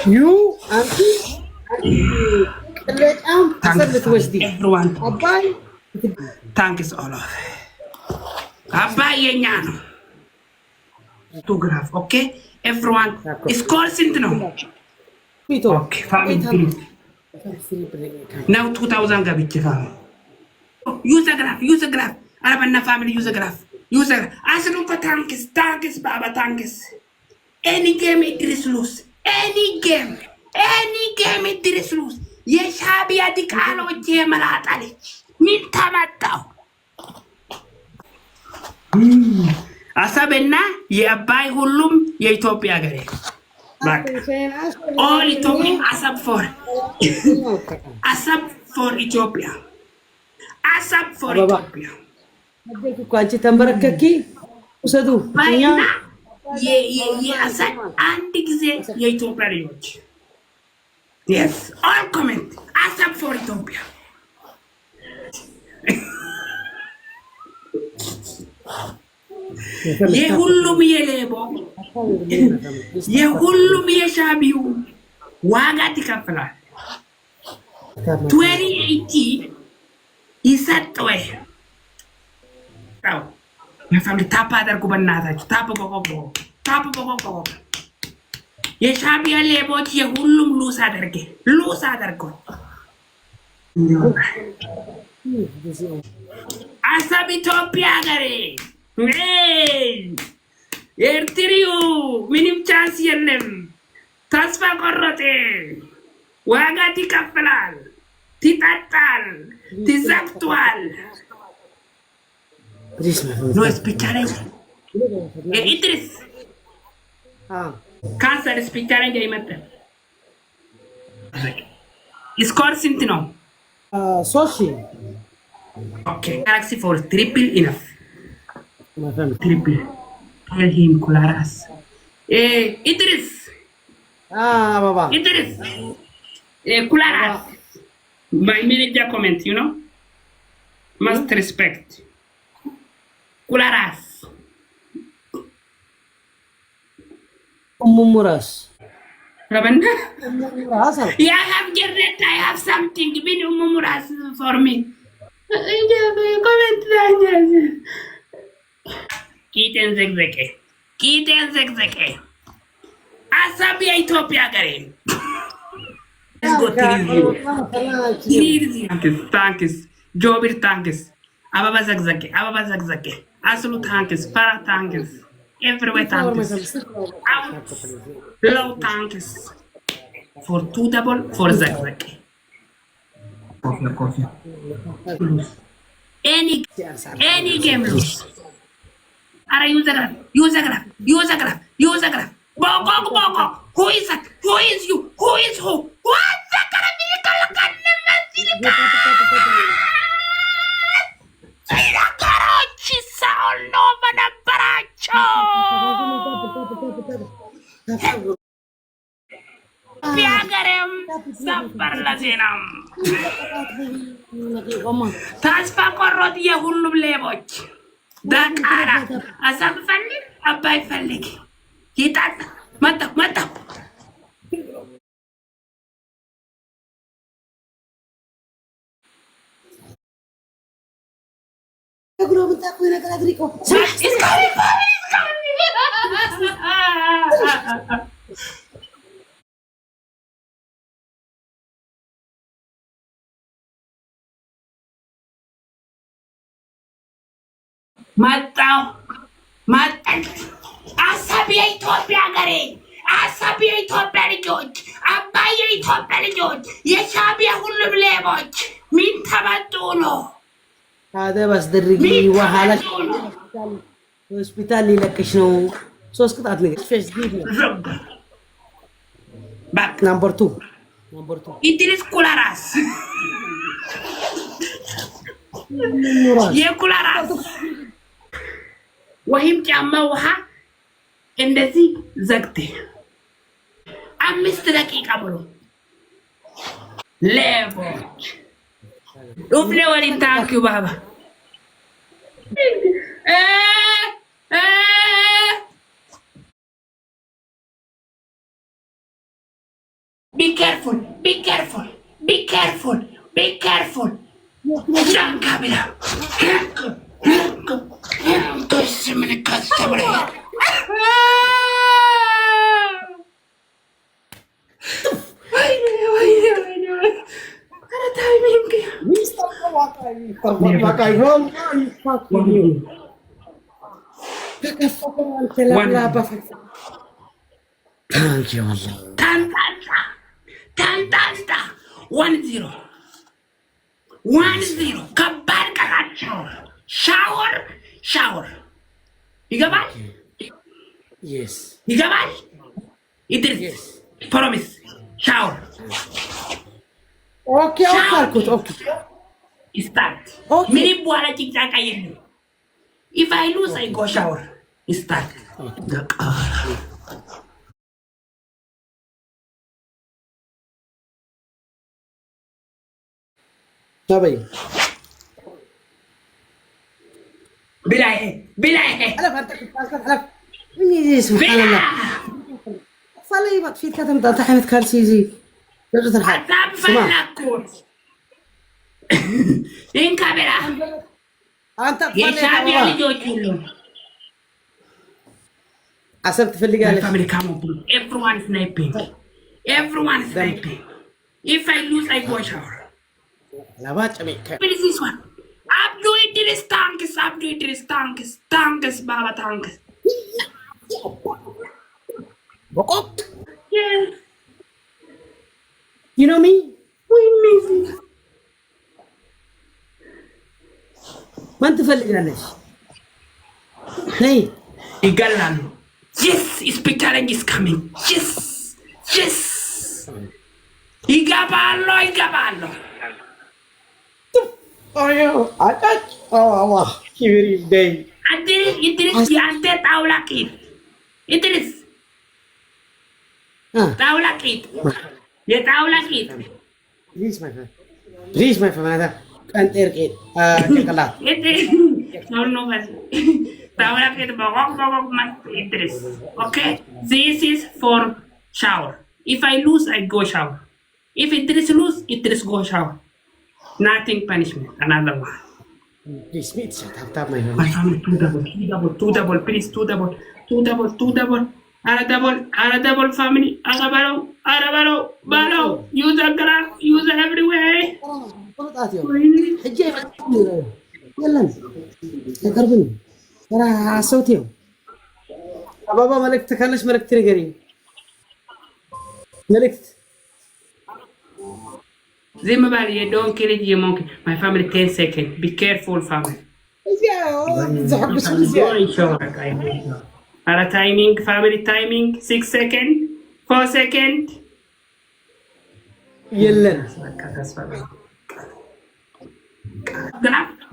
You auntie قلعام أصلت وجدي everyone. أباي Thanks all of. Abaye nyano. Autograph, okay? Everyone. Score sintino. بيتو Okay, family please. Now 2000 gabiche family. Use a graph. Arabana family use a graph. Use a graph. Asalun ko thanks, baba thanks. Any game it is loose. Any game it is loose. የሻቢያ ዲቃሎች የመላጣለች ምን ተመጣው አሰብና የአባይ ሁሉም የኢትዮጵያ ገሬ ባክ ኦል ኢትዮጵያ አሰብ ፎር ኢትዮጵያ አንቺ ተንበረከኪ ውሰዱ እኛ የአሰብ አንድ ጊዜ የኢትዮጵያ ልጆች Yes, all comment. ASAP for Ethiopia. የሁሉም የሌቦ የሁሉም የሻቢው ዋጋ ይከፍላል። 2080 ይሰጠው ታው የፋሚሊ ታፕ አድርጉ በእናታችሁ ታፕ በቆቆ የሻቢያ ሌቦች የሁሉም ሉስ አድርገው አሰብ ኢትዮጵያ ገሬ ኤርትሪው ምንም ቻንስ የለም። ተስፋ ቆረጠ። ዋጋ ይከፍላል፣ ይጠጣል፣ ይዘግቷል። ኖ ስፒቻለኝ ኢድሪስ ካንሰር ስፒቻለኝ ይመጣል። ስኮር ስንት ነው? ሶሺ ኦኬ ጋላክሲ ፎር ትሪፕል ኢነፍ ትሪፕል tell him Kularas Idris baba Idris Kularas my manager comment you know must respect Kularas Muras Rabanda yeah, I have Gerrit, I have something bin Muras for me comment ቂጤን ዘግዘቄ አሳብ የኢትዮጵያ ገሬ ታንክስ ጆቢር ታንክስ አበባ ዘግዘቄ አስሉ ታንክስ ፈራ ታንክስ ኤቭሪዌር ታንክስ ሎው ታንክስ ፎር ቱ ደብል ፎር ዘግዘቄ ኤኒ ጌም ሉስ Are use a graph. Boko. Who is that? Who is you? Who is who? What the ተስፋ ቆረጥ የሁሉም ሌቦች ዳቃራ አሳብ ፈልግ አባይ ፈልግ ይጣጥ መጣ መጣው አሳብ የኢትዮጵያ ገሬ አሳብ የኢትዮጵያ ልጆች አባይ የኢትዮጵያ ልጆች የሻቢያ ሁሉም ሌቦች ምን ተመጡ ነው? ታዲያ ባስደርጊ ወሃላ ሆስፒታል ሊለቅሽ ነው። 3 ቅጣት ነው ባክ ናምበር 2 ኢድሪስ ኩላራስ የኩላራስ ወይም ጫማ ውሃ እንደዚህ ዘግቴ 5 ደቂቃ ብሎ ሌቦች ዱፍኔ ወሊን ታንኪዩ ባባ careful. Be careful. Be careful. Be careful. Jangan bila. Terus mereka sebelah. Ada timing ke? Mister pakai wrong. Fuck you. Thank you Allah. Tanta. 1-0. 1-0. Kabar kalah shower. Igaban? Yes. Igaban? Idris. Yes. Promise. Shower. Okay, okay. Start. Okay. Mini buala cikcak kayak If I lose, I go shower. Start. طبيعي. بلا حلف انت كنت حلف. سبحان الله. صلي ما في كتم طحنت كالسيزي. جزء الحال. أتاب فلكون. إن كاميرا. انت يشابي على جوجلو. عصبت في اللي قال. Family come on. Everyone sniping. If I lose, I go shower. لا باش امي. What is this one? Abdu Idris Tankis, Baba Tankis. بقط. Yeah. You know me? ما انت فلق ليش؟ هي Igalalo. Yes, Ispitaling is coming. Yes. Igabalo. ايوه عجج. الله كبير داي. Idris yante taulakit. Idris. Taulakit. Ya taulakit. Please my friend هذا انت اركيد شوكولاته. Idris. No bas. Taulakit bogok mas Idris. Okay? This is for shower. If I lose, I go shower. If Idris go shower. Nothing punishment. Another one. Please meet tap my My family, two double, please, two double. Ara double family. Arabaro, balo. Use a graph, use everywhere. حجي يلا تقربني ترى صوتي بابا ملكت كانش ملكت نقري ملكت زي ما بالي you don't kill it you monkey. My family 10 seconds. Be careful family. Ara timing, family timing, 6 seconds, 4 seconds. يلا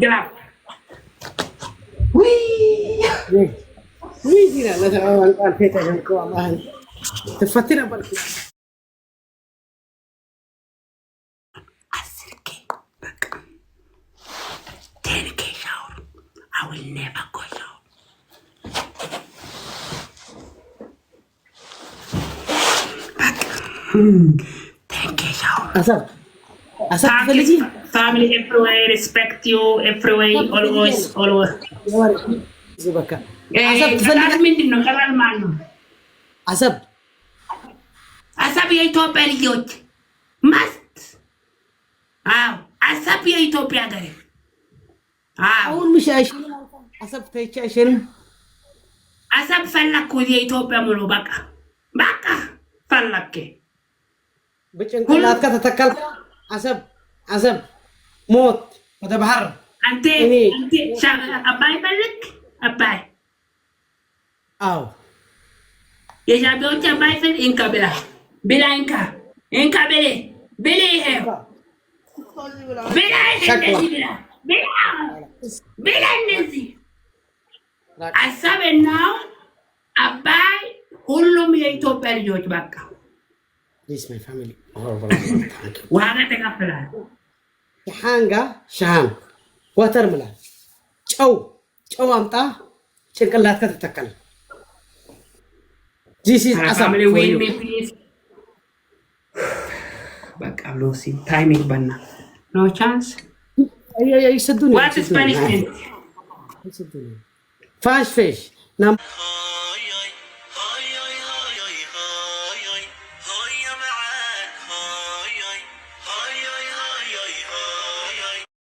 Grab. وي لا لا فيك عشانكم والله تفتنا بالك shower. I will never go shower. Thank you shower. أسد تفلجي Family everywhere respect you everywhere always. زبكة أسد منو كلام مانو. أسد أسد يا إثيوبيا ليوت. Must. أسد يا إثيوبيا غير. أول مش عايشين أسد تيجي عايشين أسد فلك ودي إثيوبيا ملو بكا فلك. بتشنكلات كتتكل أسد موت هذا بحر أنت شغل أباي فلك أباي. يا شباب أنت أباي فلك إنك بلا إنك بلا بلا النزي أسباب now أباي كلهم يتوبوا اليوم بكا. This my family. وهذا تكفلها. شهان وترملا. شو أمطا شنكلات كتتكل. This is family win me please. በቃ ሎሲ ታይሚንግ በና ኖ ቻንስ يسدوني ዋት ስፓኒሽ فاش فيش نعم